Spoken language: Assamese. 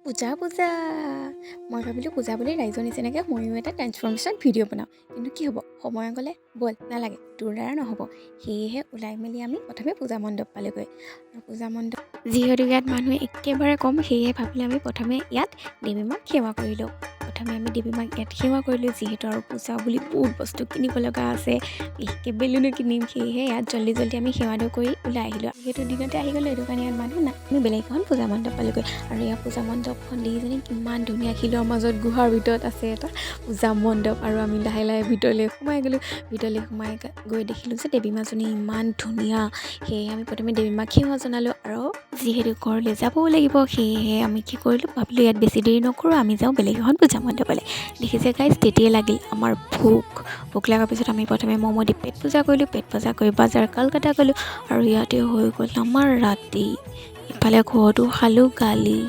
পূজা পূজা মই ভাবিলোঁ পূজা বুলি ৰাইজৰ নিচিনাকৈ ময়ো এটা ট্ৰেন্সফৰ্মেশ্যন ভিডিঅ' বনাওঁ, কিন্তু কি হ'ব, সময় গ'লে ব'ল নালাগে, তোৰ দ্বাৰা নহ'ব। সেয়েহে ওলাই মেলি আমি প্ৰথমে পূজা মণ্ডপ পালোঁগৈ। আৰু পূজা মণ্ডপ যিহেতু ইয়াত মানুহ একেবাৰে কম, সেয়েহে ভাবিলে আমি প্ৰথমে ইয়াত দেৱী মাক সেৱা কৰিলোঁ। প্ৰথমে আমি দেৱী মাক ইয়াত সেৱা কৰিলোঁ, যিহেতু আৰু পূজা বুলি বহুত বস্তু কিনিব লগা আছে, বিশেষকৈ বেলুনো কিনিম, সেয়েহে ইয়াত জল্দি আমি সেৱাটো কৰি ওলাই আহিলোঁ। যিহেতু দিনতে আহি গ'লোঁ, সেইটো কাৰণে ইয়াত মানুহ নাই। আমি বেলেগ এখন পূজা মণ্ডপ পালোঁগৈ। আৰু ইয়াৰ পূজা মণ্ডপখন দেখিছেনে কিমান ধুনীয়া, শিলৰ মাজত গুহাৰ ভিতৰত আছে এটা পূজা মণ্ডপ। আৰু আমি লাহে লাহে ভিতৰলৈ সোমাই গ'লোঁ। ভিতৰলৈ সোমাই গৈ দেখিলোঁ যে দেৱী মাজনী ইমান ধুনীয়া। সেয়ে আমি প্ৰথমে দেৱী মাক সেৱা জনালোঁ। আৰু যিহেতু ঘৰলৈ যাবও লাগিব, সেয়েহে আমি কি কৰিলোঁ, ভাবিলোঁ ইয়াত বেছি দেৰি নকৰোঁ, আমি যাওঁ বেলেগ এখন পূজা মণ্ডপলৈ। দেখিছে গাইজ, তেতিয়াই লাগিল আমাৰ ভোক লগাৰ পিছত আমি প্ৰথমে ম'ম' দি পেট পূজা কৰিলোঁ। পেট পূজা কৰি বজাৰ কলকাতা গ'লোঁ। আৰু ইয়াতে হৈ গ'ল আমাৰ ৰাতি। ইফালে ঘৰতো খালোঁ গালি।